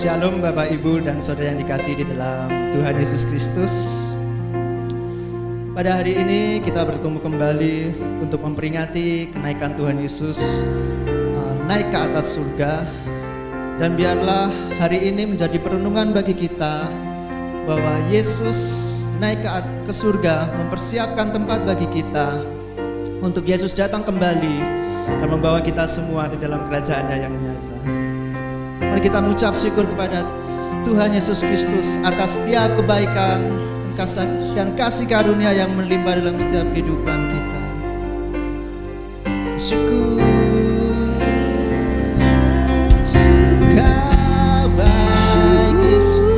Shalom Bapak Ibu dan Saudara yang dikasihi di dalam Tuhan Yesus Kristus. Pada hari ini kita bertemu kembali untuk memperingati kenaikan Tuhan Yesus naik ke atas surga. Dan biarlah hari ini menjadi perenungan bagi kita bahwa Yesus naik ke surga mempersiapkan tempat bagi kita untuk Yesus datang kembali dan membawa kita semua di dalam kerajaan-Nya yang nyata. Mari kita mengucap syukur kepada Tuhan Yesus Kristus atas setiap kebaikan dan kasih karunia yang melimpah dalam setiap kehidupan kita. Syukur Kau baik Yesus,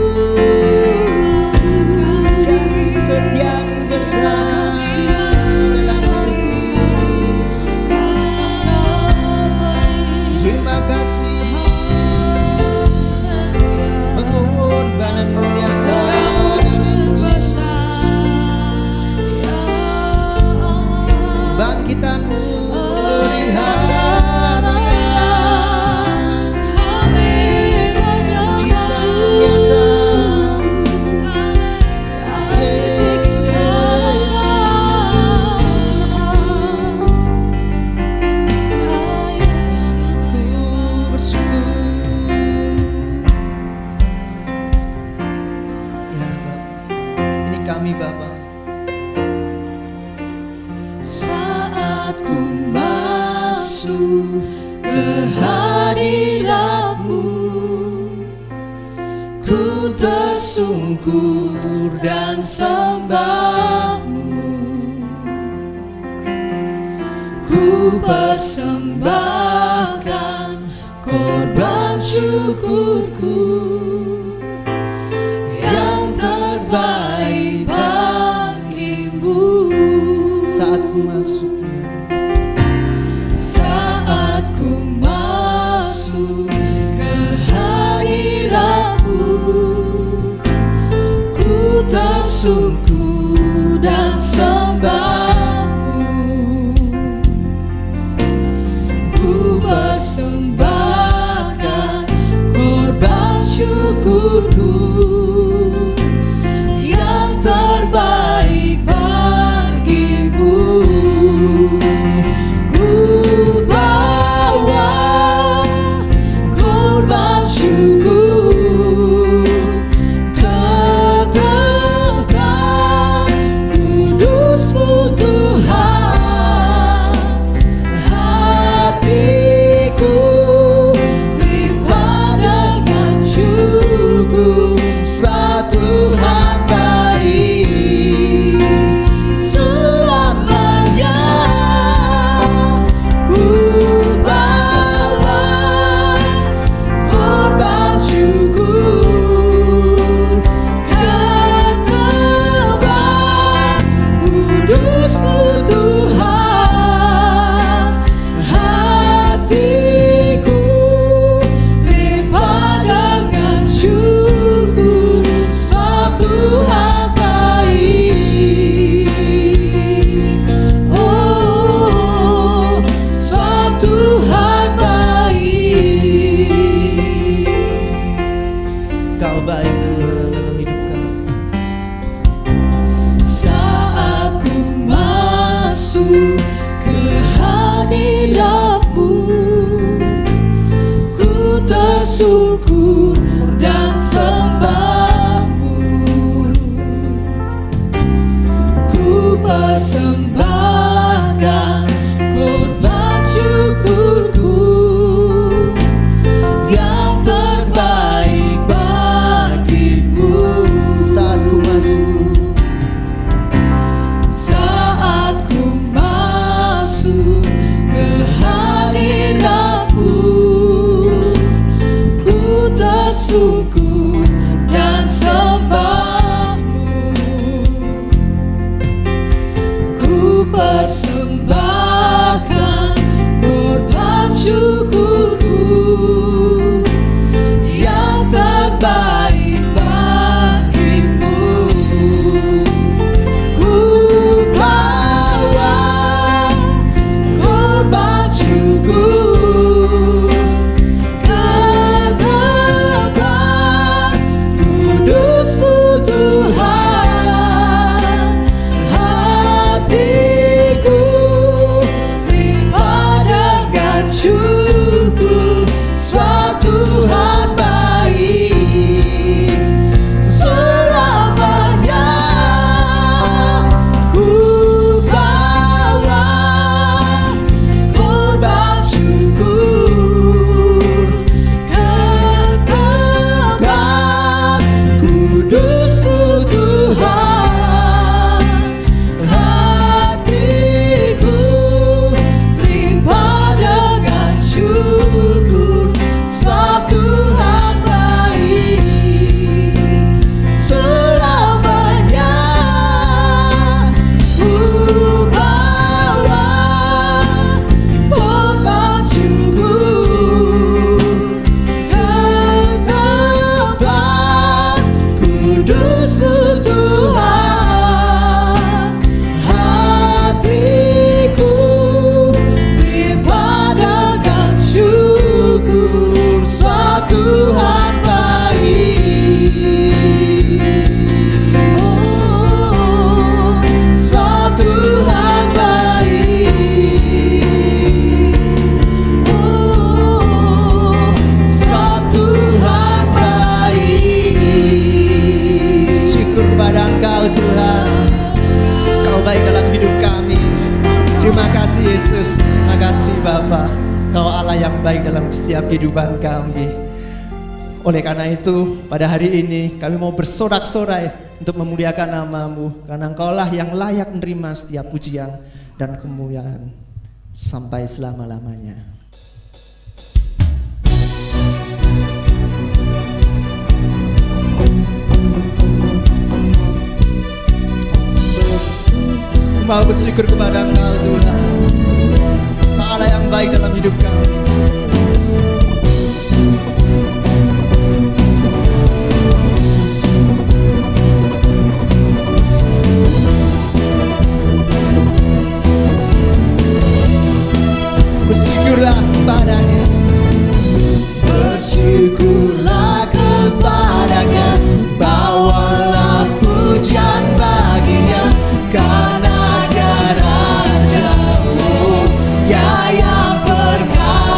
kasih setiamu besar dalam hidup. Terima kasih pengorbananmu nyata dalam bangkitanmu dari harapan, mujizatmu nyata. Kami Bapa, saat ku masuk ke hadirat-Mu, ku tersungkur dan sembah-Mu, ku persembahkan korban syukurku yang terbaik bagimu. saat ku masuknya, saat ku masuk ke hadirat-Mu, ku tersungkur dan sembah-Mu, ku persembahkan korban syukurku yang terbaik bagimu. Ku bawa korban syukur ke tempat kudus-Mu Tuhan. Hatiku limpah dengan syukur kudus-Mu Tuhan. Hatiku berpadakan syukur, sebab Tuhan baik. Oh, sebab Tuhan baik. Oh, sebab Tuhan baik. Syukur kepada Engkau Tuhan, Kau baik dalam hidup kami. Terima kasih Yesus, terima kasih Bapa. Kau Allah yang baik dalam setiap kehidupan kami. Oleh karena itu, pada hari ini kami mau bersorak-sorai untuk memuliakan nama-Mu, karena Engkaulah yang layak menerima setiap pujian dan kemuliaan sampai selama-lamanya. Mau bersyukur kepada Engkau Tuhan, Allah yang baik dalam hidup kami. Bersyukurlah kepadanya, Bersyukurlah kepadanya, bawalah pujian baginya, karena Dia Raja, oh, Dia yang berkata.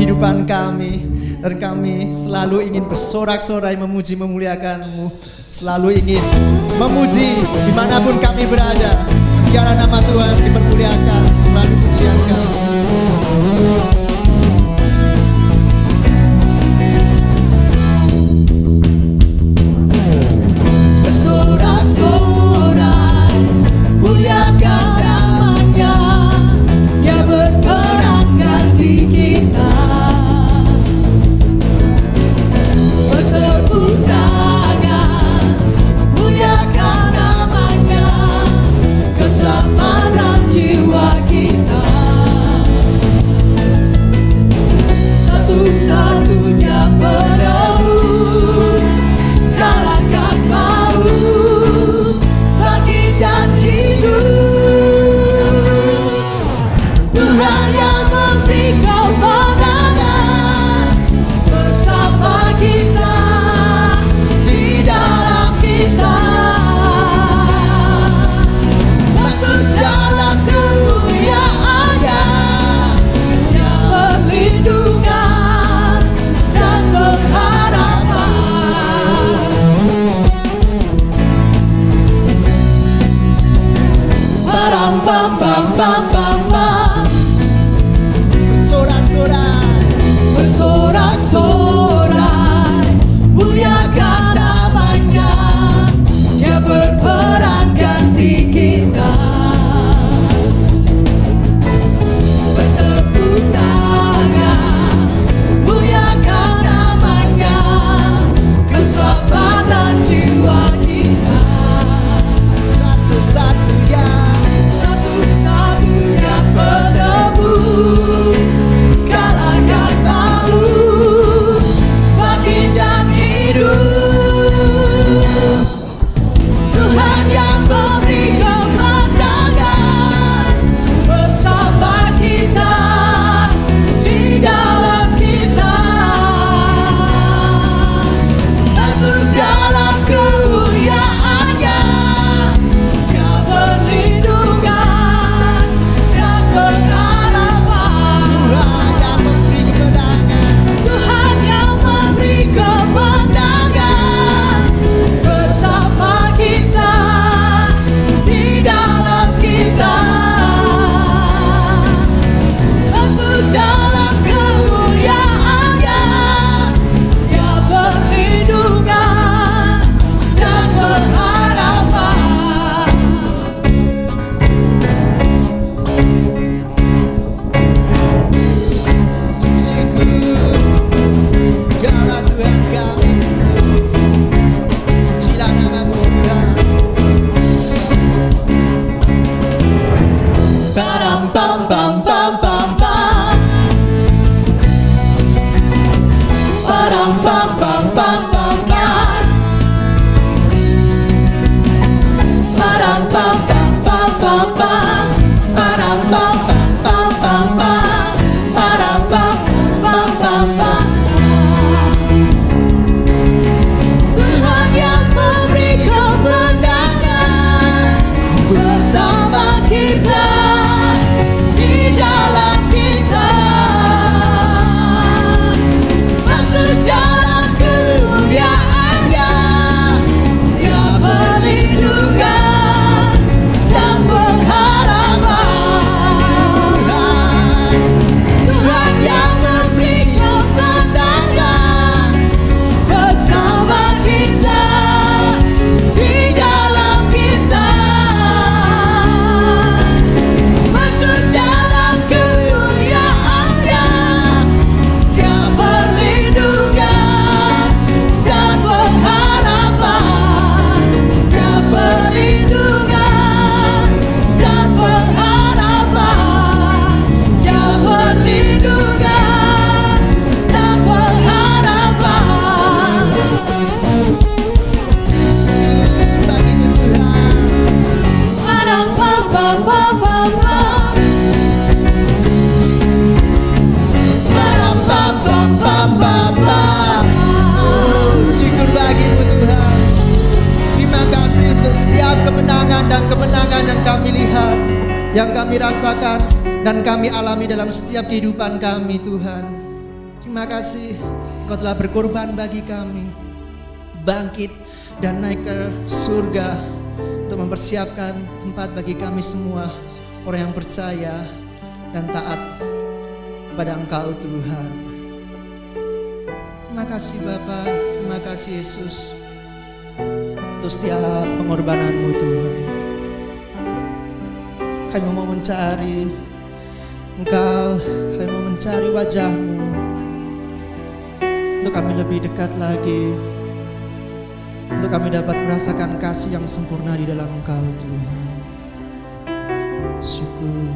kehidupan kami. Dan kami selalu ingin bersorak-sorai memuji memuliakan-Mu. Selalu ingin memuji dimanapun kami berada. Biarlah nama Tuhan dipermuliakan melalui pujian kami. Bersorak-sorai, muliakan namanya, Dia berperang ganti kita. Bertepuk tangan, muliakan namanya, keselamatan jiwa kita. Satu-satunya penebus, kalahkan maut, bangkit dan hidup. Tuhan yang memberi kemenangan bersama kita, di dalam kita. Masuk dalam kemuliaan-Nya, Dia perlindungan dan pengharapan. Param pam pam pam pam pam. Bersorak-sorai, Bersorak-sorai, muliakan namanya, Dia berperang ganti kita. Bertepuk tangan, muliakan namanya, keselamatan jiwa kita. satu-satunya Satu-satunya penebus, kalahkan maut, bangkit dan hidup. Tuhan yang memberi kemenangan bersama kita, di dalam kita. Masuk dalam kemuliaan-Nya, Dia perlindungan dan pengharapan. Tuhan yang memberi kemenangan. Tuhan yang memberi kemenangan bersama kita, di dalam kita. Masuk dalam kemuliaan-Nya, Dia perlindungan dan pengharapan. Dialah Tuhan kami. Pujilah nama-Mu Tuhan. Param pam pam pam pam pam. Param pam pam pam pam pam. Param pam pam pam pam pam. Param pam pam pam pam pam. Param pam pam pam pam. Tuhan yang memberi kemenangan bersama kita, di dalam kita. Masuk dalam kemuliaan-Nya, Dia perlindungan dan pengharapan. Tuhan yang memberi kemenangan bersama kita, di dalam kita. Masuk dalam kemuliaan-Nya, Dia perlindungan dan pengharapan. Dia perlindungan dan pengharapan. Dia perlindungan dan pengharapan. Bagi-Mu Tuhan. Param pam pam pam pam pam. Param pam pam pam pam pam. Syukur bagi-Mu Tuhan. Terima kasih untuk setiap kemenangan dan kemenangan yang kami lihat, yang kami rasakan dan kami alami dalam setiap kehidupan kami Tuhan. Terima kasih Engkau telah berkorban bagi kami, bangkit dan naik ke surga untuk mempersiapkan tempat bagi kami semua, orang yang percaya dan taat kepada Engkau Tuhan. Terima kasih Bapa, terima kasih Yesus untuk setiap pengorbanan-Mu Tuhan. Kami mau mencari Engkau, kami mau mencari wajah-Mu untuk kami lebih dekat lagi, untuk kami dapat merasakan kasih yang sempurna di dalam Engkau Tuhan. Syukur.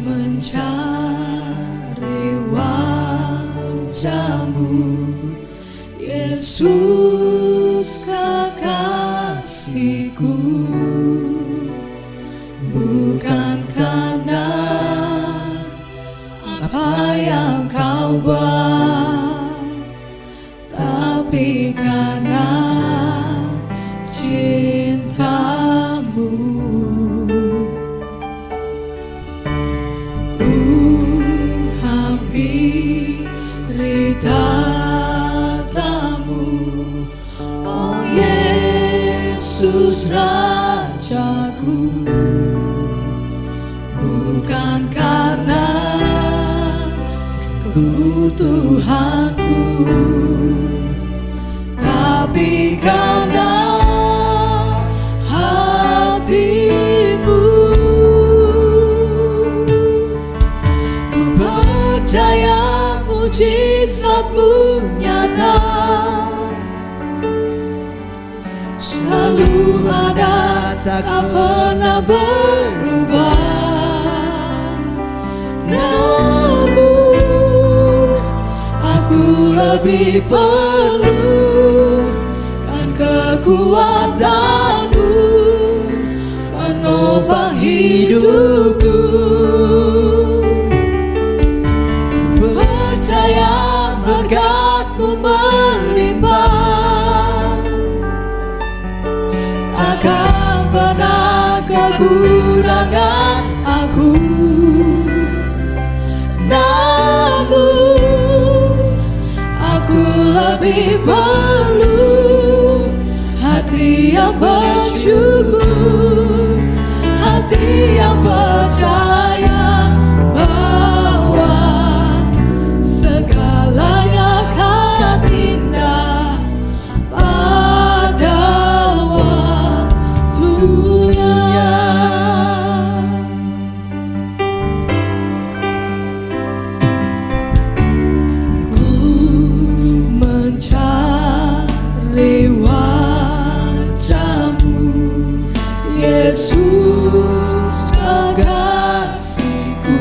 Mencari wajah-Mu, Yesus kekasihku, bukan karena apa yang Kau buat, tapi karena cinta-Mu. Hampiri tatamu, oh Yesus Rajaku, bukan karena kebutuhanku, tapi karena hati-Mu. Percaya mujizat-Mu nyata, selalu ada, tak pernah berubah. Namun aku lebih perlukan kekuatan-Mu menopang hidupku. Berkat-Mu melimpah, takkan pernah kekurangan aku. Namun aku lebih perlu hati yang bersyukur, hati yang percaya bahwa segalanya akan indah pada waktunya. Ku mencari wajah-Mu, Yesus kekasihku,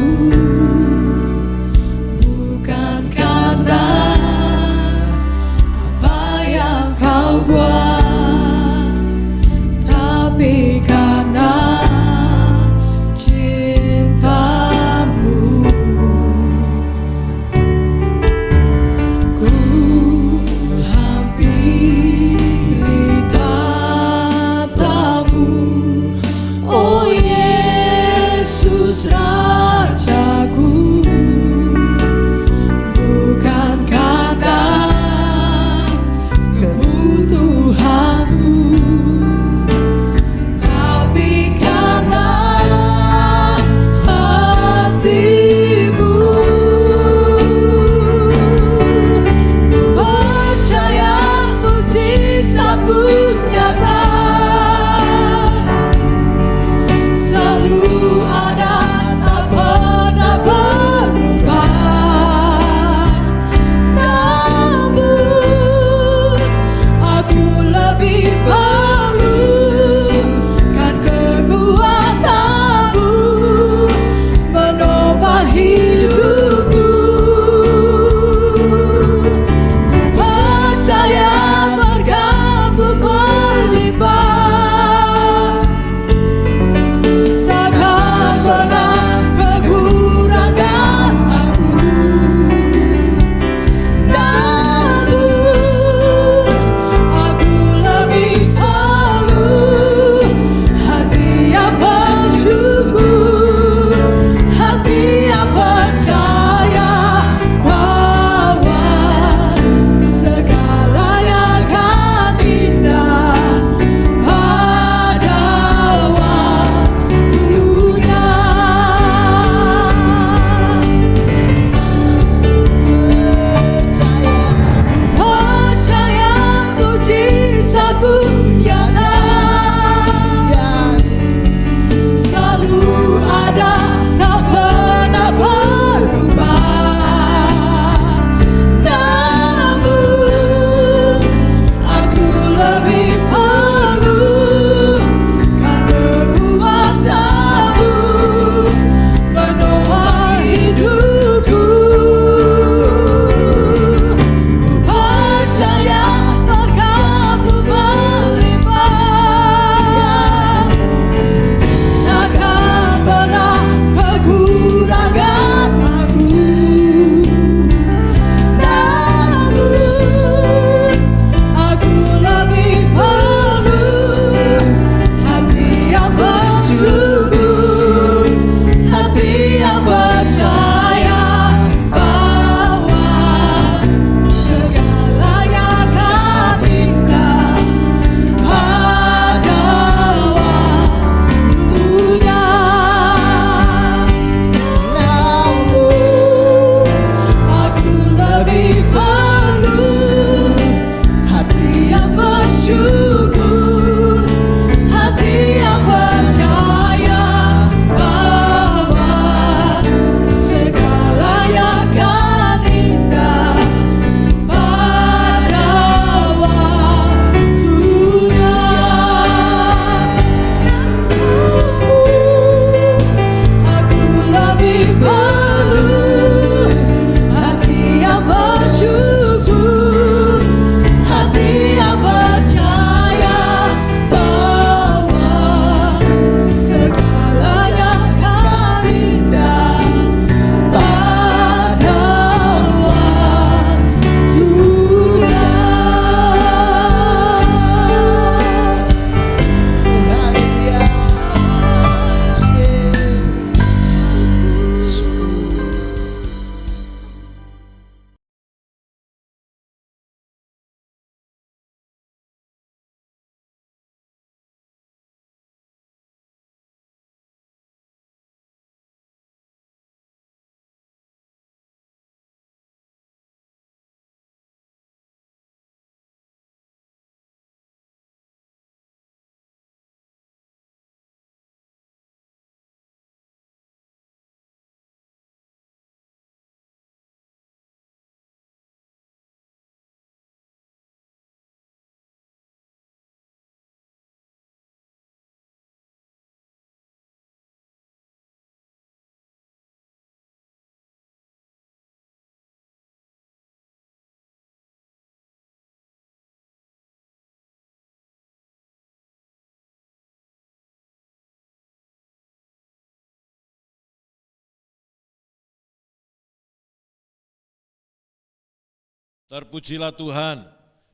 Terpujilah Tuhan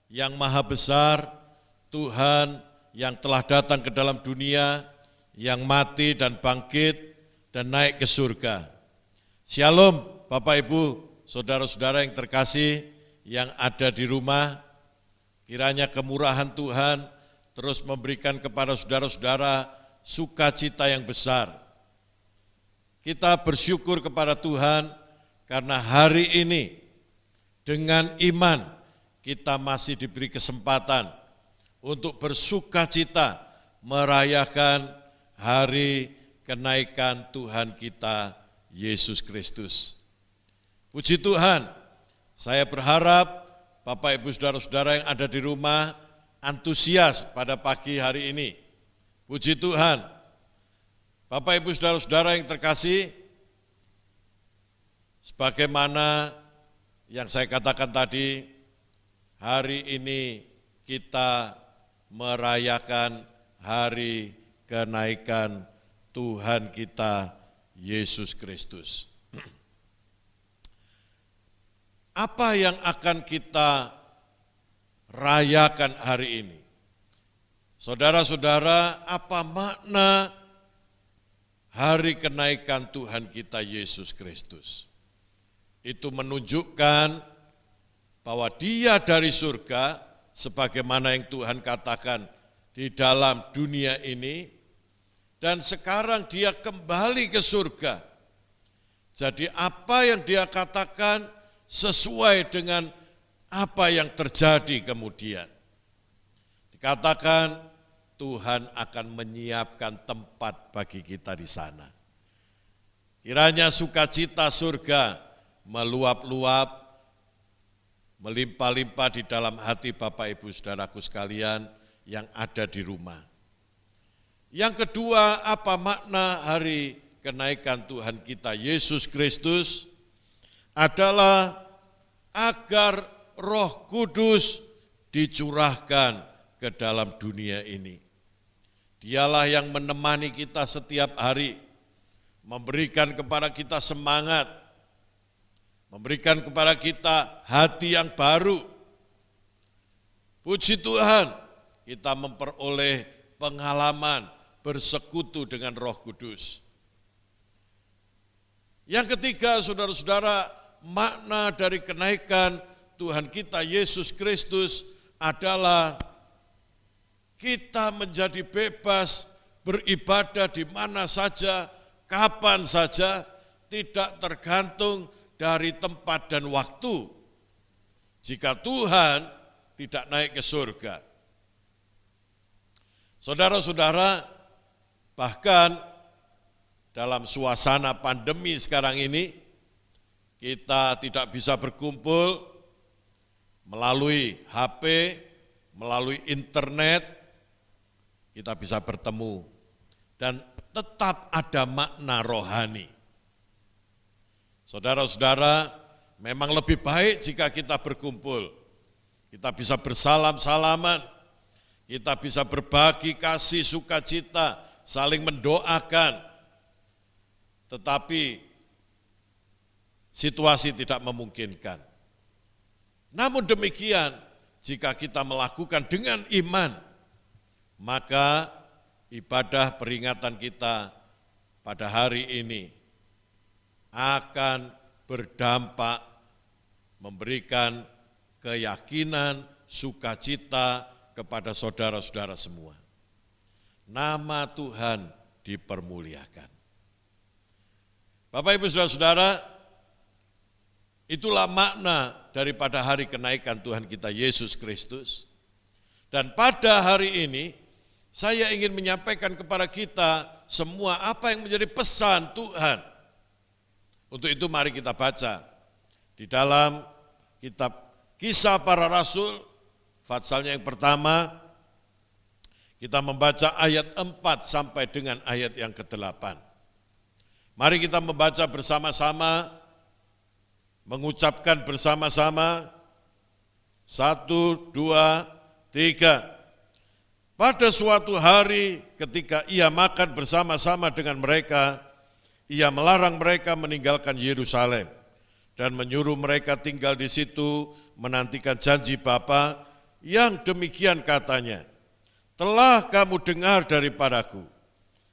yang maha besar, Tuhan yang telah datang ke dalam dunia, yang mati dan bangkit dan naik ke surga. Shalom Bapak Ibu, saudara-saudara yang terkasih yang ada di rumah, kiranya kemurahan Tuhan terus memberikan kepada saudara-saudara sukacita yang besar. Kita bersyukur kepada Tuhan karena hari ini dengan iman kita masih diberi kesempatan untuk bersukacita merayakan hari kenaikan Tuhan kita Yesus Kristus. Puji Tuhan, saya berharap Bapak Ibu saudara-saudara yang ada di rumah antusias pada pagi hari ini. Puji Tuhan, Bapak Ibu saudara-saudara yang terkasih, sebagaimana yang saya katakan tadi, hari ini kita merayakan hari kenaikan Tuhan kita Yesus Kristus. Apa yang akan kita rayakan hari ini? Saudara-saudara, apa makna hari kenaikan Tuhan kita Yesus Kristus? Itu menunjukkan bahwa Dia dari surga, sebagaimana yang Tuhan katakan di dalam dunia ini, dan sekarang Dia kembali ke surga. Jadi apa yang Dia katakan sesuai dengan apa yang terjadi kemudian. Dikatakan Tuhan akan menyiapkan tempat bagi kita di sana. Kiranya sukacita surga meluap-luap, melimpah-limpah di dalam hati Bapak Ibu saudaraku sekalian yang ada di rumah. Yang kedua, apa makna hari kenaikan Tuhan kita Yesus Kristus? Adalah agar Roh Kudus dicurahkan ke dalam dunia ini. Dialah yang menemani kita setiap hari, memberikan kepada kita semangat, memberikan kepada kita hati yang baru. Puji Tuhan, kita memperoleh pengalaman bersekutu dengan Roh Kudus. Yang ketiga, saudara-saudara, makna dari kenaikan Tuhan kita Yesus Kristus adalah kita menjadi bebas beribadah di mana saja, kapan saja, tidak tergantung dari tempat dan waktu, jika Tuhan tidak naik ke surga. Saudara-saudara, bahkan dalam suasana pandemi sekarang ini, kita tidak bisa berkumpul melalui HP, melalui internet, kita bisa bertemu, dan tetap ada makna rohani. Saudara-saudara, memang lebih baik jika kita berkumpul, kita bisa bersalam-salaman, kita bisa berbagi kasih sukacita, saling mendoakan, tetapi situasi tidak memungkinkan. Namun demikian, jika kita melakukan dengan iman, maka ibadah peringatan kita pada hari ini akan berdampak memberikan keyakinan, sukacita kepada saudara-saudara semua. Nama Tuhan dipermuliakan. Bapak Ibu saudara-saudara, itulah makna daripada hari kenaikan Tuhan kita Yesus Kristus. Dan pada hari ini, saya ingin menyampaikan kepada kita semua apa yang menjadi pesan Tuhan. Untuk itu mari kita baca di dalam kitab Kisah Para Rasul, patsalnya yang pertama, kita membaca ayat 4 sampai dengan ayat yang ke-8. Mari kita membaca bersama-sama, mengucapkan bersama-sama, 1, 2, 3. Pada suatu hari ketika ia makan bersama-sama dengan mereka, ia melarang mereka meninggalkan Yerusalem dan menyuruh mereka tinggal di situ menantikan janji Bapa yang demikian katanya, telah kamu dengar daripadaku,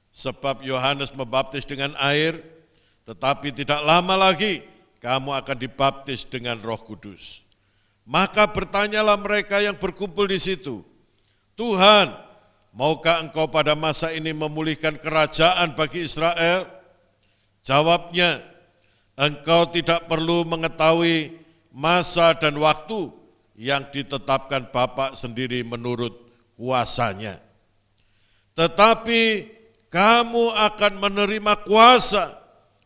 sebab Yohanes membaptis dengan air, tetapi tidak lama lagi kamu akan dibaptis dengan Roh Kudus. Maka bertanyalah mereka yang berkumpul di situ, Tuhan, maukah engkau pada masa ini memulihkan kerajaan bagi Israel? Jawabnya, engkau tidak perlu mengetahui masa dan waktu yang ditetapkan Bapa sendiri menurut kuasanya. Tetapi kamu akan menerima kuasa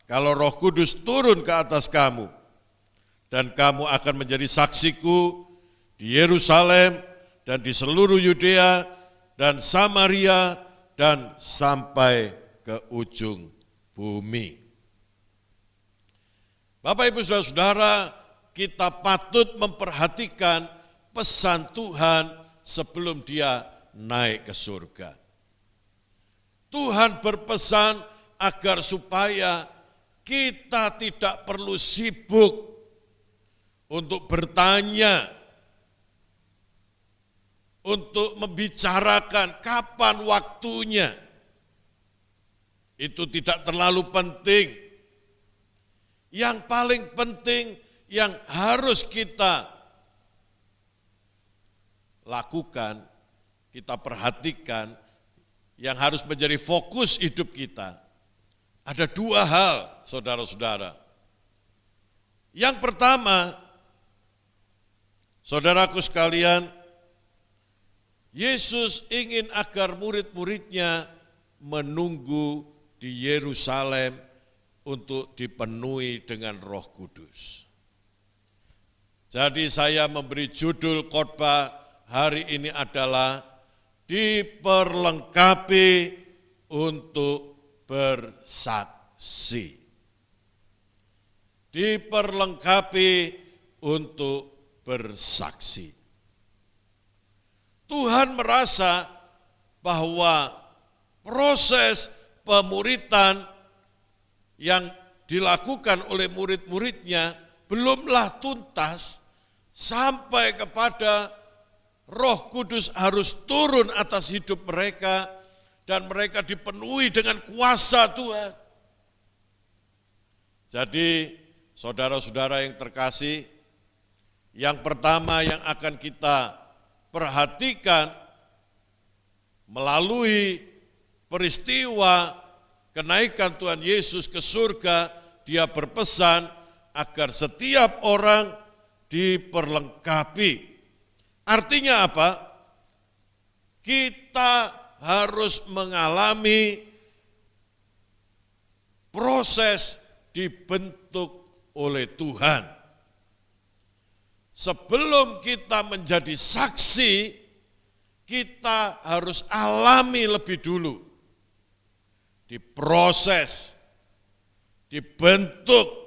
kalau Roh Kudus turun ke atas kamu. Dan kamu akan menjadi saksiku di Yerusalem dan di seluruh Yudea dan Samaria dan sampai ke ujung bumi. Bapak, Ibu, Saudara-saudara, kita patut memperhatikan pesan Tuhan sebelum dia naik ke surga. Tuhan berpesan agar supaya kita tidak perlu sibuk untuk bertanya, untuk membicarakan kapan waktunya. Itu tidak terlalu penting. Yang paling penting yang harus kita lakukan, kita perhatikan, yang harus menjadi fokus hidup kita. Ada dua hal, saudara-saudara. Yang pertama, saudaraku sekalian, Yesus ingin agar murid-muridnya menunggu di Yerusalem untuk dipenuhi dengan Roh Kudus. Jadi saya memberi judul khotbah hari ini adalah diperlengkapi untuk bersaksi. Diperlengkapi untuk bersaksi. Tuhan merasa bahwa proses pemuritan yang dilakukan oleh murid-muridnya belumlah tuntas sampai kepada Roh Kudus harus turun atas hidup mereka dan mereka dipenuhi dengan kuasa Tuhan. Jadi saudara-saudara yang terkasih, yang pertama yang akan kita perhatikan melalui peristiwa kenaikan Tuhan Yesus ke surga, dia berpesan agar setiap orang diperlengkapi. Artinya apa? Kita harus mengalami proses dibentuk oleh Tuhan. Sebelum kita menjadi saksi, kita harus alami lebih dulu. Diproses, dibentuk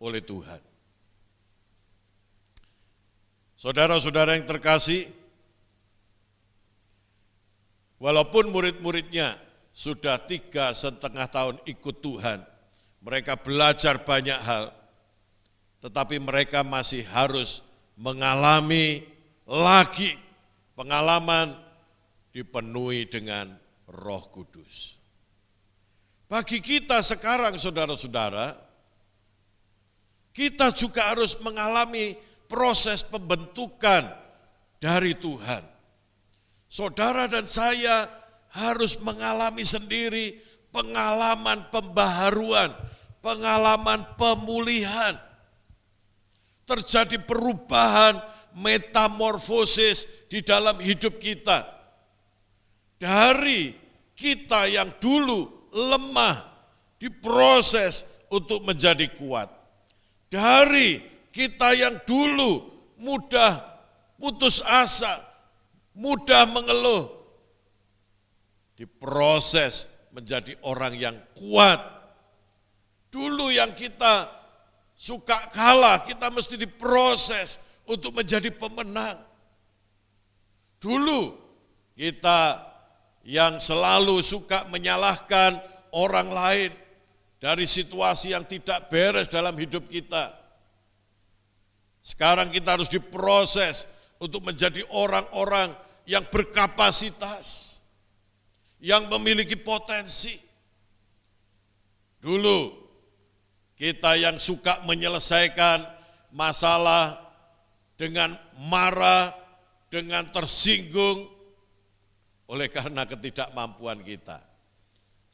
oleh Tuhan. Saudara-saudara yang terkasih, walaupun murid-muridnya sudah 3,5 tahun ikut Tuhan, mereka belajar banyak hal, tetapi mereka masih harus mengalami lagi pengalaman dipenuhi dengan Roh Kudus. Bagi kita sekarang, saudara-saudara, kita juga harus mengalami proses pembentukan dari Tuhan. Saudara dan saya harus mengalami sendiri pengalaman pembaharuan, pengalaman pemulihan. Terjadi perubahan, metamorfosis di dalam hidup kita. Dari kita yang dulu lemah, diproses untuk menjadi kuat. Dari kita yang dulu mudah putus asa, mudah mengeluh, diproses menjadi orang yang kuat. Dulu yang kita suka kalah, kita mesti diproses untuk menjadi pemenang. Dulu kita yang selalu suka menyalahkan orang lain dari situasi yang tidak beres dalam hidup kita. Sekarang kita harus diproses untuk menjadi orang-orang yang berkapasitas, yang memiliki potensi. Dulu kita yang suka menyelesaikan masalah dengan marah, dengan tersinggung oleh karena ketidakmampuan kita.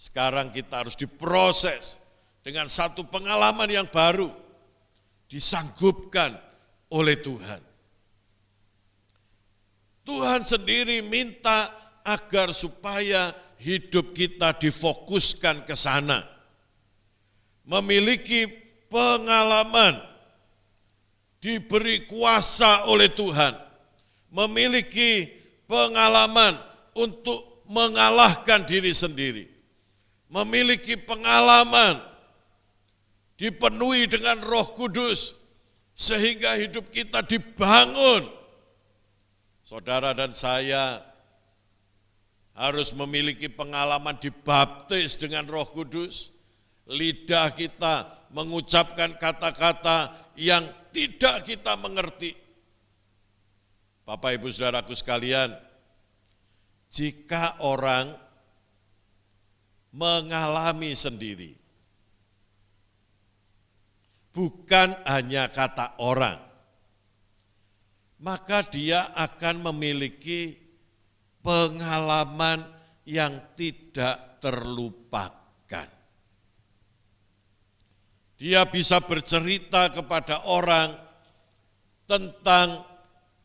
Sekarang kita harus diproses dengan satu pengalaman yang baru, disanggupkan oleh Tuhan. Tuhan sendiri minta agar supaya hidup kita difokuskan ke sana. Memiliki pengalaman, diberi kuasa oleh Tuhan, memiliki pengalaman untuk mengalahkan diri sendiri, memiliki pengalaman dipenuhi dengan Roh Kudus, sehingga hidup kita dibangun. Saudara dan saya harus memiliki pengalaman dibaptis dengan Roh Kudus. Lidah kita mengucapkan kata-kata yang tidak kita mengerti. Bapak Ibu Saudaraku sekalian, jika orang mengalami sendiri, bukan hanya kata orang, maka dia akan memiliki pengalaman yang tidak terlupakan. Dia bisa bercerita kepada orang tentang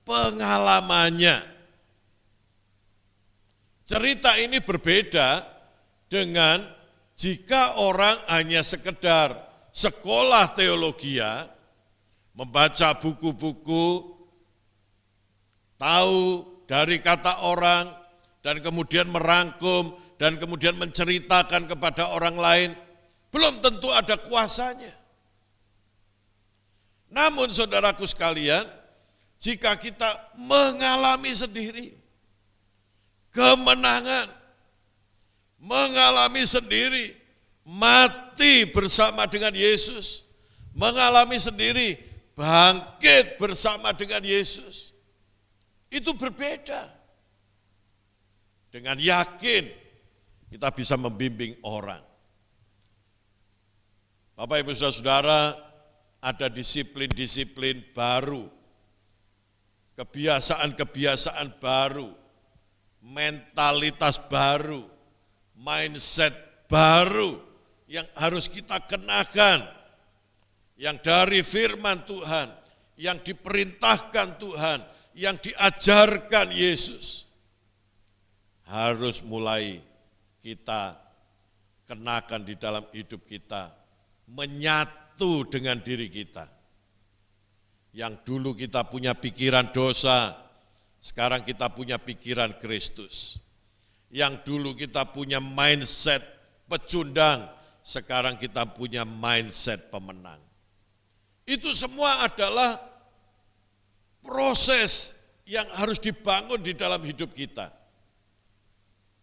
pengalamannya. Cerita ini berbeda dengan jika orang hanya sekedar sekolah teologia, membaca buku-buku, tahu dari kata orang, dan kemudian merangkum, dan kemudian menceritakan kepada orang lain, belum tentu ada kuasanya. Namun saudaraku sekalian, jika kita mengalami sendiri kemenangan, mengalami sendiri mati bersama dengan Yesus, mengalami sendiri bangkit bersama dengan Yesus, itu berbeda. Dengan yakin kita bisa membimbing orang. Bapak Ibu Saudara-saudara, ada disiplin-disiplin baru, kebiasaan-kebiasaan baru, mentalitas baru, mindset baru yang harus kita kenakan, yang dari firman Tuhan, yang diperintahkan Tuhan, yang diajarkan Yesus, harus mulai kita kenakan di dalam hidup kita, menyatu dengan diri kita. Yang dulu kita punya pikiran dosa, sekarang kita punya pikiran Kristus. Yang dulu kita punya mindset pecundang, sekarang kita punya mindset pemenang. Itu semua adalah proses yang harus dibangun di dalam hidup kita.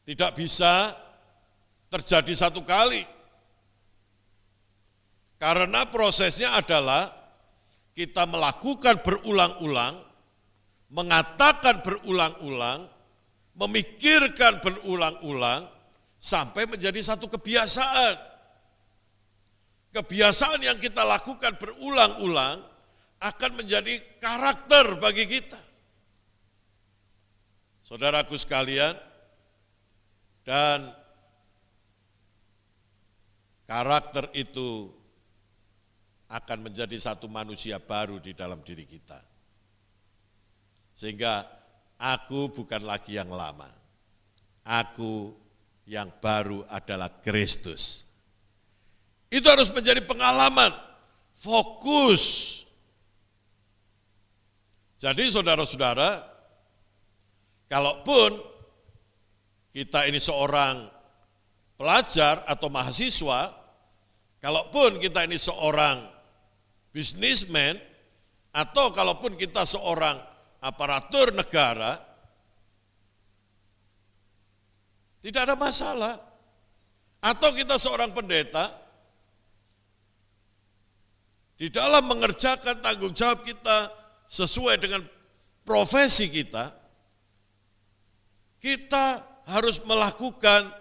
Tidak bisa terjadi satu kali. Karena prosesnya adalah kita melakukan berulang-ulang, mengatakan berulang-ulang, memikirkan berulang-ulang, sampai menjadi satu kebiasaan. Kebiasaan yang kita lakukan berulang-ulang akan menjadi karakter bagi kita. Saudaraku sekalian, dan karakter itu akan menjadi satu manusia baru di dalam diri kita. Sehingga aku bukan lagi yang lama, aku yang baru adalah Kristus. Itu harus menjadi pengalaman, fokus. Jadi saudara-saudara, kalaupun kita ini seorang pelajar atau mahasiswa, kalaupun kita ini seorang bisnismen, atau kalaupun kita seorang aparatur negara, tidak ada masalah. Atau kita seorang pendeta, di dalam mengerjakan tanggung jawab kita sesuai dengan profesi kita harus melakukan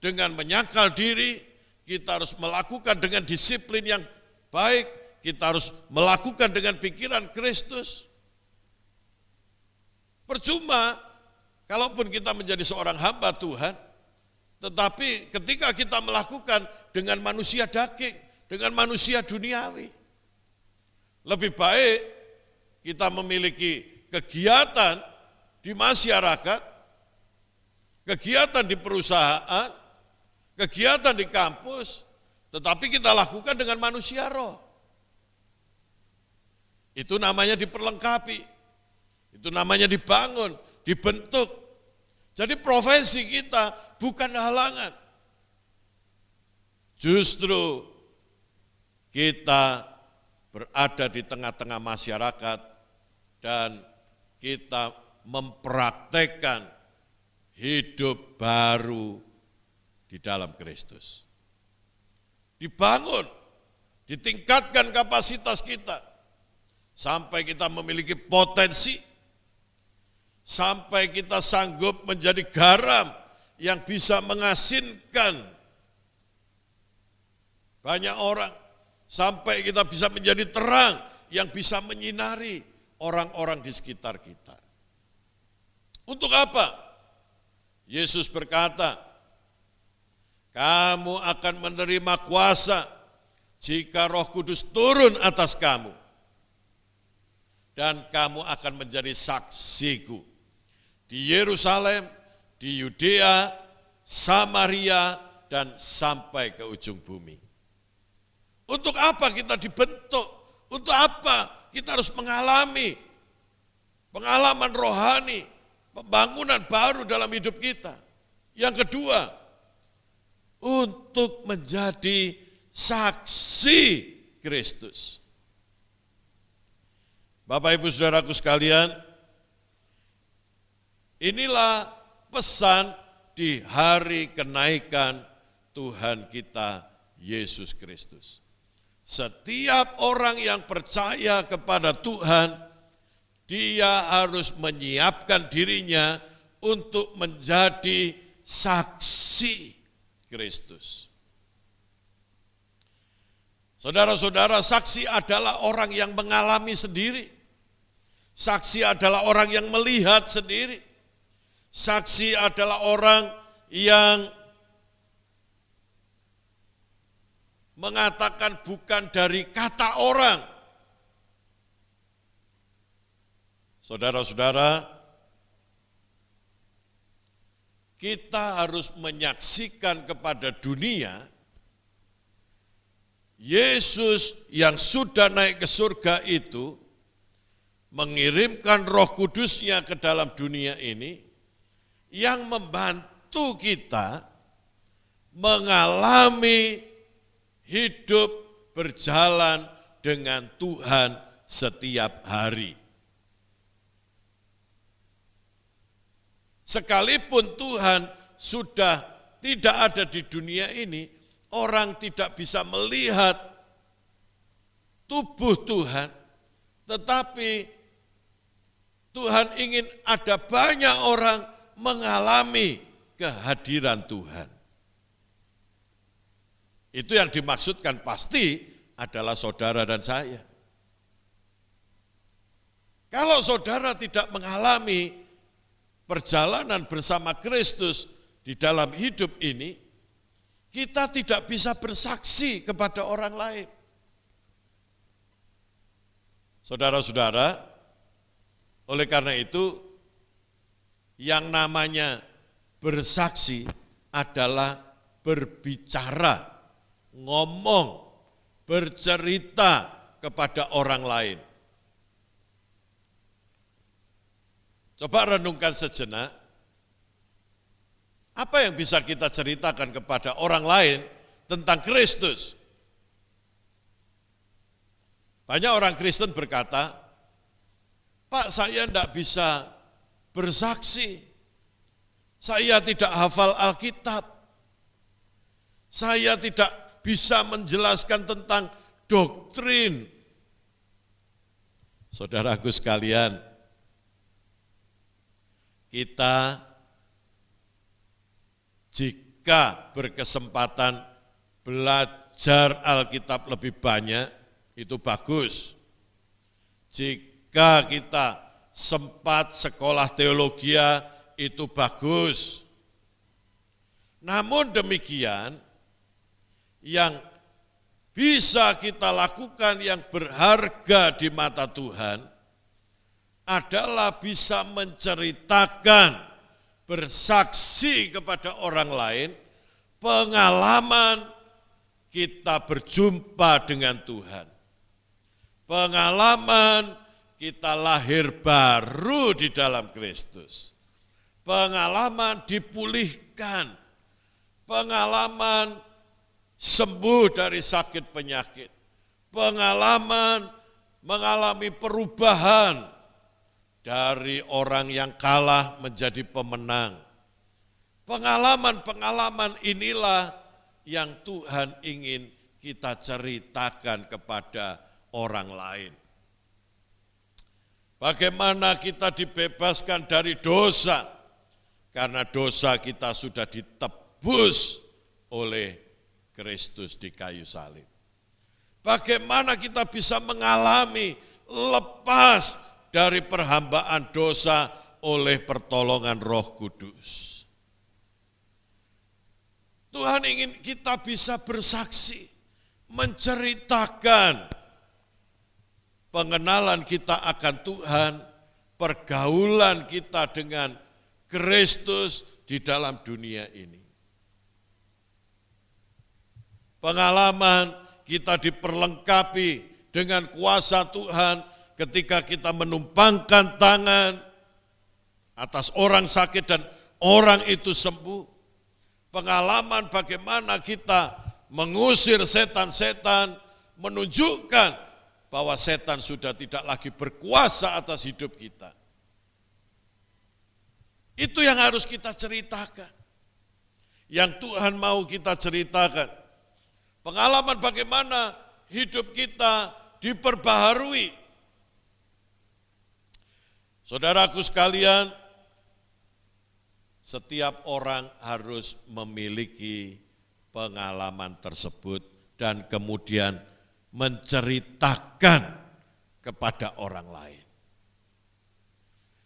dengan menyangkal diri, kita harus melakukan dengan disiplin yang baik, kita harus melakukan dengan pikiran Kristus. Percuma, kalaupun kita menjadi seorang hamba Tuhan, tetapi ketika kita melakukan dengan manusia daging, dengan manusia duniawi, lebih baik kita memiliki kegiatan di masyarakat, kegiatan di perusahaan, kegiatan di kampus, tetapi kita lakukan dengan manusia roh. Itu namanya diperlengkapi, itu namanya dibangun, dibentuk. Jadi profesi kita bukan halangan. Justru kita berada di tengah-tengah masyarakat dan kita mempraktekkan hidup baru di dalam Kristus. Dibangun, ditingkatkan kapasitas kita, sampai kita memiliki potensi, sampai kita sanggup menjadi garam yang bisa mengasinkan banyak orang, sampai kita bisa menjadi terang yang bisa menyinari orang-orang di sekitar kita. Untuk apa? Yesus berkata, kamu akan menerima kuasa jika Roh Kudus turun atas kamu. Dan kamu akan menjadi saksiku di Yerusalem, di Yudea, Samaria, dan sampai ke ujung bumi. Untuk apa kita dibentuk? Untuk apa kita harus mengalami pengalaman rohani, pembangunan baru dalam hidup kita? Yang kedua, untuk menjadi saksi Kristus. Bapak Ibu Saudaraku sekalian, inilah pesan di hari kenaikan Tuhan kita Yesus Kristus. Setiap orang yang percaya kepada Tuhan, dia harus menyiapkan dirinya untuk menjadi saksi Kristus. Saudara-saudara, saksi adalah orang yang mengalami sendiri. Saksi adalah orang yang melihat sendiri. Saksi adalah orang yang mengatakan bukan dari kata orang. Saudara-saudara, kita harus menyaksikan kepada dunia Yesus yang sudah naik ke surga itu mengirimkan Roh Kudus-Nya ke dalam dunia ini yang membantu kita mengalami hidup berjalan dengan Tuhan setiap hari. Sekalipun Tuhan sudah tidak ada di dunia ini, orang tidak bisa melihat tubuh Tuhan, tetapi Tuhan ingin ada banyak orang mengalami kehadiran Tuhan. Itu yang dimaksudkan pasti adalah saudara dan saya. Kalau saudara tidak mengalami perjalanan bersama Kristus di dalam hidup ini, kita tidak bisa bersaksi kepada orang lain. Saudara-saudara, oleh karena itu, yang namanya bersaksi adalah berbicara, ngomong, bercerita kepada orang lain. Coba renungkan sejenak, apa yang bisa kita ceritakan kepada orang lain tentang Kristus? Banyak orang Kristen berkata, Pak, saya tidak bisa bersaksi, saya tidak hafal Alkitab, saya tidak bisa menjelaskan tentang doktrin Saudaraku sekalian, kita jika berkesempatan belajar Alkitab lebih banyak, itu bagus. Jika kita sempat sekolah teologi, itu bagus. Namun demikian, yang bisa kita lakukan yang berharga di mata Tuhan adalah bisa menceritakan, bersaksi kepada orang lain pengalaman kita berjumpa dengan Tuhan. Pengalaman kita lahir baru di dalam Kristus. Pengalaman dipulihkan. Pengalaman sembuh dari sakit penyakit, pengalaman mengalami perubahan dari orang yang kalah menjadi pemenang. Pengalaman-pengalaman inilah yang Tuhan ingin kita ceritakan kepada orang lain. Bagaimana kita dibebaskan dari dosa, karena dosa kita sudah ditebus oleh Kristus di kayu salib. Bagaimana kita bisa mengalami lepas dari perhambaan dosa oleh pertolongan Roh Kudus. Tuhan ingin kita bisa bersaksi, menceritakan pengenalan kita akan Tuhan, pergaulan kita dengan Kristus di dalam dunia ini. Pengalaman kita diperlengkapi dengan kuasa Tuhan ketika kita menumpangkan tangan atas orang sakit dan orang itu sembuh. Pengalaman bagaimana kita mengusir setan-setan, menunjukkan bahwa setan sudah tidak lagi berkuasa atas hidup kita. Itu yang harus kita ceritakan. Yang Tuhan mau kita ceritakan. Pengalaman bagaimana hidup kita diperbaharui. Saudaraku sekalian, setiap orang harus memiliki pengalaman tersebut dan kemudian menceritakan kepada orang lain.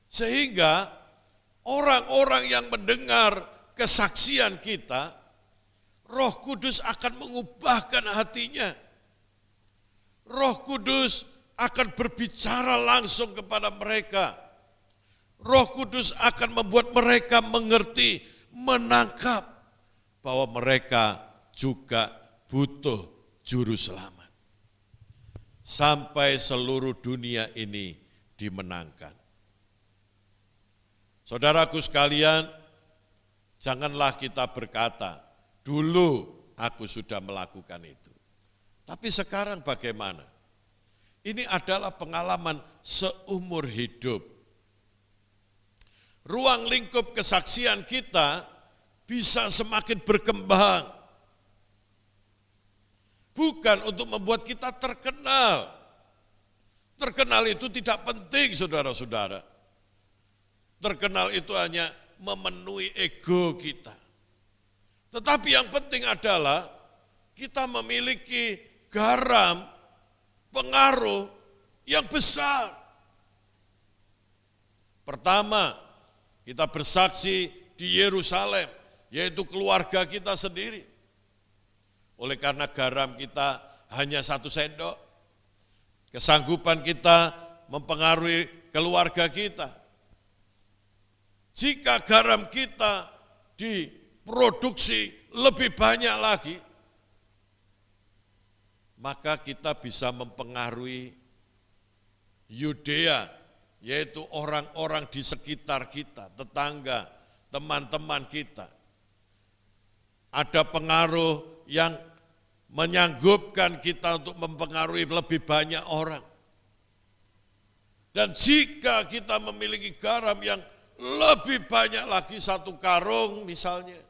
Sehingga orang-orang yang mendengar kesaksian kita, Roh Kudus akan mengubahkan hatinya. Roh Kudus akan berbicara langsung kepada mereka. Roh Kudus akan membuat mereka mengerti, menangkap bahwa mereka juga butuh juru selamat. Sampai seluruh dunia ini dimenangkan. Saudaraku sekalian, janganlah kita berkata, dulu aku sudah melakukan itu. Tapi sekarang bagaimana? Ini adalah pengalaman seumur hidup. Ruang lingkup kesaksian kita bisa semakin berkembang. Bukan untuk membuat kita terkenal. Terkenal itu tidak penting, saudara-saudara. Terkenal itu hanya memenuhi ego kita. Tetapi yang penting adalah kita memiliki garam, pengaruh yang besar. Pertama, kita bersaksi di Yerusalem, yaitu keluarga kita sendiri. Oleh karena garam kita hanya 1 sendok, kesanggupan kita mempengaruhi keluarga kita. Jika garam kita diproduksi lebih banyak lagi, maka kita bisa mempengaruhi Yudea, yaitu orang-orang di sekitar kita, tetangga, teman-teman kita. Ada pengaruh yang menyanggupkan kita untuk mempengaruhi lebih banyak orang. Dan jika kita memiliki garam yang lebih banyak lagi, 1 karung misalnya,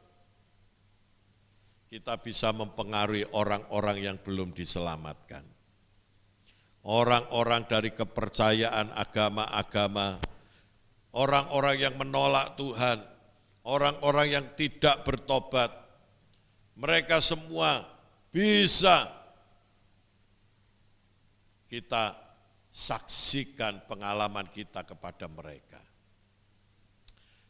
kita bisa mempengaruhi orang-orang yang belum diselamatkan. orang-orang dari kepercayaan agama-agama, orang-orang yang menolak Tuhan, orang-orang yang tidak bertobat, mereka semua bisa kita saksikan pengalaman kita kepada mereka.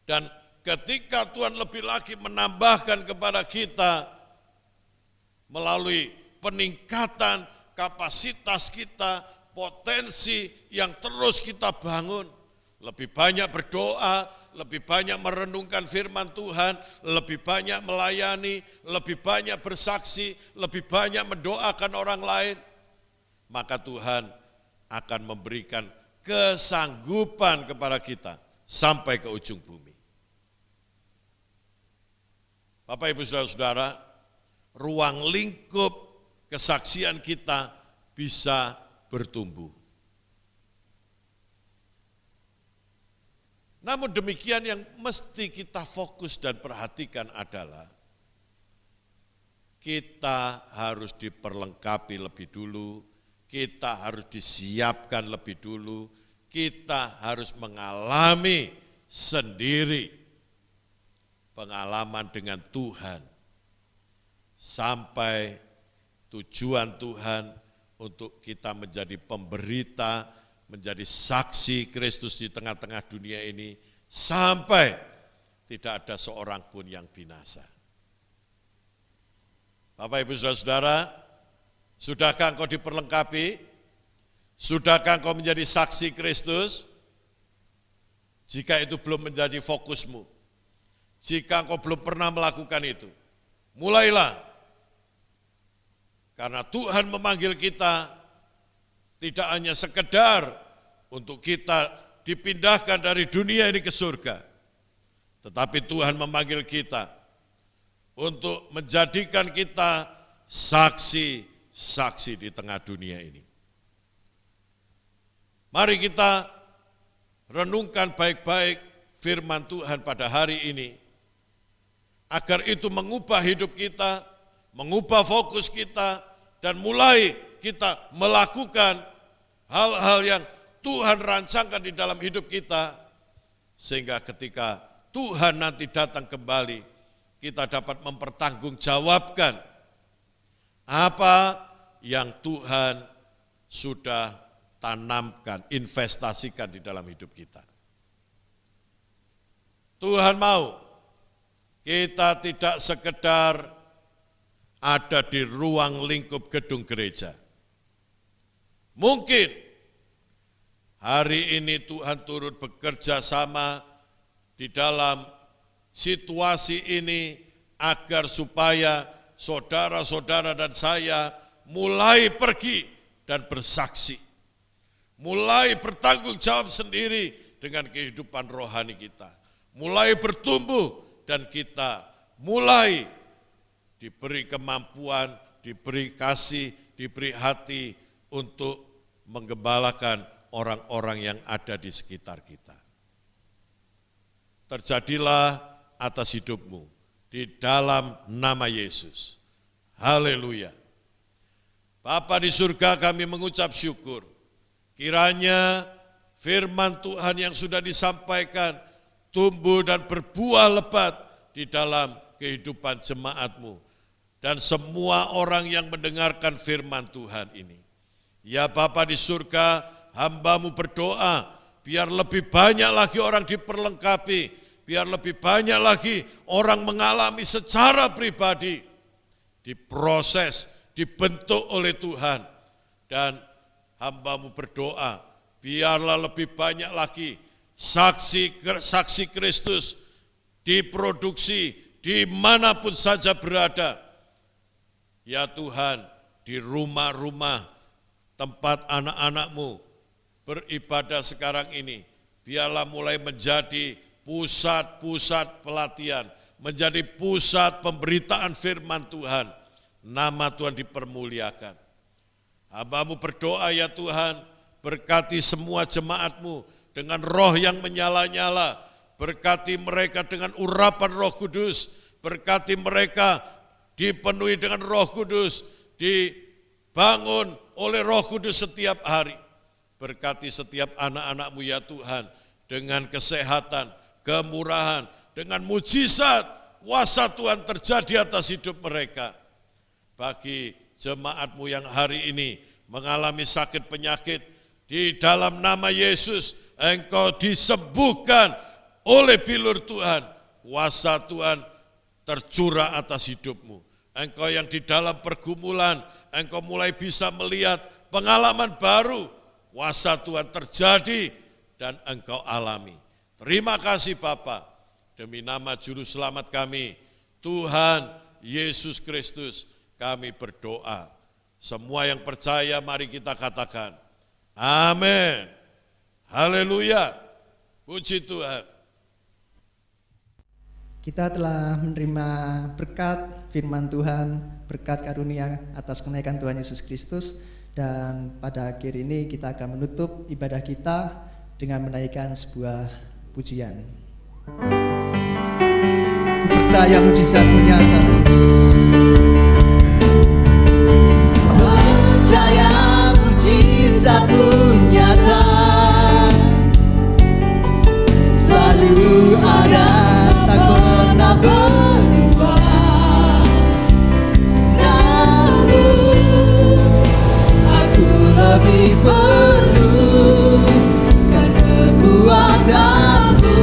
Dan ketika Tuhan lebih lagi menambahkan kepada kita melalui peningkatan kapasitas kita, potensi yang terus kita bangun, lebih banyak berdoa, lebih banyak merenungkan firman Tuhan, lebih banyak melayani, lebih banyak bersaksi, lebih banyak mendoakan orang lain, maka Tuhan akan memberikan kesanggupan kepada kita sampai ke ujung bumi. Bapak, Ibu, Saudara-saudara, ruang lingkup kesaksian kita bisa bertumbuh. Namun demikian yang mesti kita fokus dan perhatikan adalah kita harus diperlengkapi lebih dulu, kita harus disiapkan lebih dulu, kita harus mengalami sendiri pengalaman dengan Tuhan sampai tujuan Tuhan untuk kita menjadi pemberita, menjadi saksi Kristus di tengah-tengah dunia ini sampai tidak ada seorang pun yang binasa. Bapak, Ibu, Saudara-saudara, sudahkah engkau diperlengkapi? Sudahkah engkau menjadi saksi Kristus? Jika itu belum menjadi fokusmu, jika engkau belum pernah melakukan itu, mulailah. Karena Tuhan memanggil kita tidak hanya sekedar untuk kita dipindahkan dari dunia ini ke surga, tetapi Tuhan memanggil kita untuk menjadikan kita saksi-saksi di tengah dunia ini. Mari kita renungkan baik-baik firman Tuhan pada hari ini, agar itu mengubah hidup kita, mengubah fokus kita, dan mulai kita melakukan hal-hal yang Tuhan rancangkan di dalam hidup kita, sehingga ketika Tuhan nanti datang kembali, kita dapat mempertanggungjawabkan apa yang Tuhan sudah tanamkan, investasikan di dalam hidup kita. Tuhan mau kita tidak sekedar ada di ruang lingkup gedung gereja. Mungkin hari ini Tuhan turut bekerja sama di dalam situasi ini agar supaya saudara-saudara dan saya mulai pergi dan bersaksi, mulai bertanggung jawab sendiri dengan kehidupan rohani kita, mulai bertumbuh dan kita mulai diberi kemampuan, diberi kasih, diberi hati untuk menggembalakan orang-orang yang ada di sekitar kita. Terjadilah atas hidupmu di dalam nama Yesus. Haleluya. Bapa di surga, kami mengucap syukur. Kiranya firman Tuhan yang sudah disampaikan tumbuh dan berbuah lebat di dalam kehidupan jemaat-Mu dan semua orang yang mendengarkan firman Tuhan ini. Ya Bapa di surga, hamba-Mu berdoa, biar lebih banyak lagi orang diperlengkapi, biar lebih banyak lagi orang mengalami secara pribadi, diproses, dibentuk oleh Tuhan. Dan hamba-Mu berdoa, biarlah lebih banyak lagi saksi Kristus diproduksi dimanapun saja berada. Ya Tuhan, di rumah-rumah tempat anak-anak-Mu beribadah sekarang ini, biarlah mulai menjadi pusat-pusat pelatihan, menjadi pusat pemberitaan firman Tuhan. Nama Tuhan dipermuliakan. Hamba-Mu berdoa ya Tuhan, berkati semua jemaat-Mu dengan roh yang menyala-nyala, berkati mereka dengan urapan Roh Kudus, berkati mereka dipenuhi dengan Roh Kudus, dibangun oleh Roh Kudus setiap hari. Berkati setiap anak-anak-Mu ya Tuhan, dengan kesehatan, kemurahan, dengan mujizat, kuasa Tuhan terjadi atas hidup mereka. Bagi jemaat-Mu yang hari ini mengalami sakit penyakit, di dalam nama Yesus, Engkau disembuhkan oleh bilur Tuhan. Kuasa Tuhan tercurah atas hidup-Mu. Engkau yang di dalam pergumulan, Engkau mulai bisa melihat pengalaman baru. Kuasa Tuhan terjadi dan Engkau alami. Terima kasih Bapa, demi nama Juru Selamat kami, Tuhan Yesus Kristus, kami berdoa. Semua yang percaya mari kita katakan, amin. Haleluya, puji Tuhan. Kita telah menerima berkat firman Tuhan, berkat karunia atas kenaikan Tuhan Yesus Kristus, dan pada akhir ini kita akan menutup ibadah kita dengan menaikkan sebuah pujian. Ku percaya mujizat-Mu nyata. Percaya mujizat-Mu nyata, selalu ada, tak pernah berubah. Namun aku lebih perlu kan kekuatan-Mu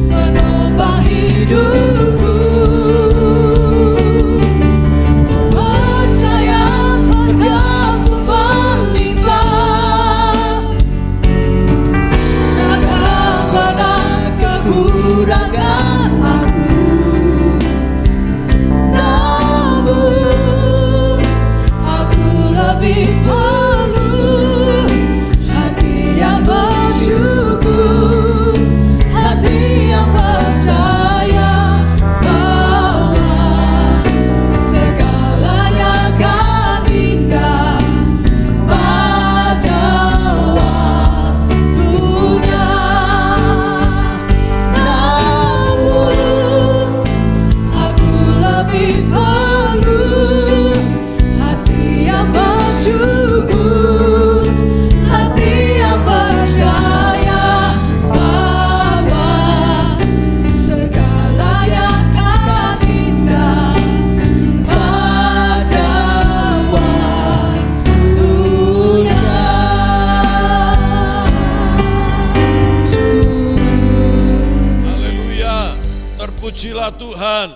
menopang hidupku. Percaya berkat-Mu berlimpah, takkan pernah kekurangan aku. Namun aku lebih perlu hati yang bersyukur, hati yang percaya bahwa segalanya akan indah pada waktunya. Namun aku lebih perlu hati yang bersyukur, hati yang percaya bahwa segalanya akan indah pada waktunya. Haleluya, terpujilah Tuhan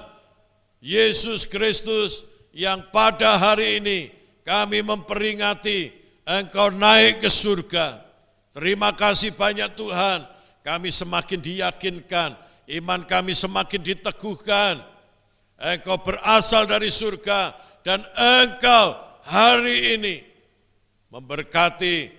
Yesus Kristus yang pada hari ini kami memperingati Engkau naik ke surga. Terima kasih banyak Tuhan, kami semakin diyakinkan, iman kami semakin diteguhkan. Engkau berasal dari surga dan Engkau hari ini memberkati,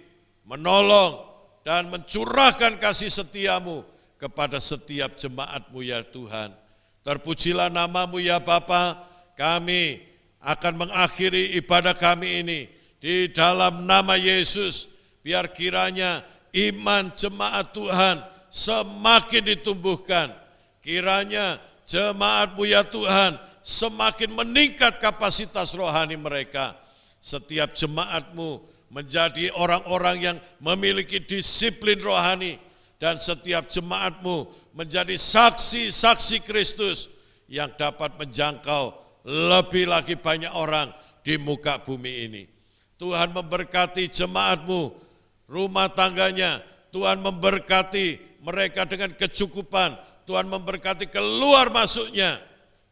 menolong, dan mencurahkan kasih setia-Mu kepada setiap jemaat-Mu ya Tuhan. Terpujilah nama-Mu ya Bapa, kami akan mengakhiri ibadah kami ini di dalam nama Yesus. Biar kiranya iman jemaat Tuhan semakin ditumbuhkan. Kiranya jemaat-Mu ya Tuhan semakin meningkat kapasitas rohani mereka. Setiap jemaat-Mu menjadi orang-orang yang memiliki disiplin rohani, dan setiap jemaat-Mu menjadi saksi-saksi Kristus yang dapat menjangkau lebih lagi banyak orang di muka bumi ini. Tuhan memberkati jemaat-Mu, rumah tangganya. Tuhan memberkati mereka dengan kecukupan. Tuhan memberkati keluar masuknya.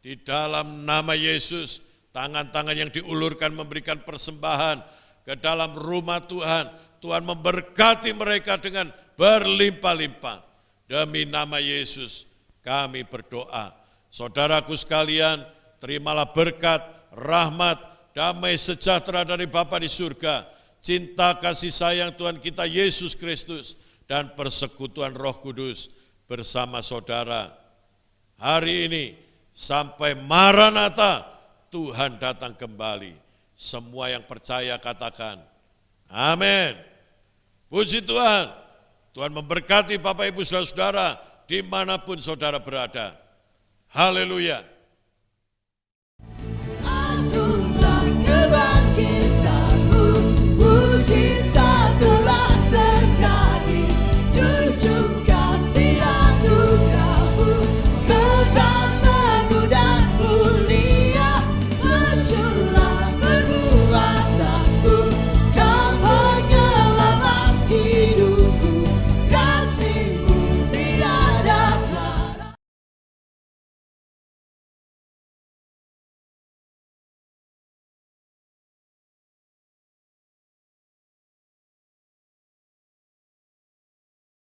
Di dalam nama Yesus, tangan-tangan yang diulurkan memberikan persembahan ke dalam rumah Tuhan, Tuhan memberkati mereka dengan berlimpah-limpah. Demi nama Yesus kami berdoa. Saudaraku sekalian, terimalah berkat, rahmat, damai sejahtera dari Bapa di surga, cinta kasih sayang Tuhan kita Yesus Kristus, dan persekutuan Roh Kudus bersama saudara. Hari ini sampai Maranatha, Tuhan datang kembali. Semua yang percaya katakan, amin. Puji Tuhan. Tuhan memberkati Bapak Ibu Saudara-saudara dimanapun saudara berada. Haleluya.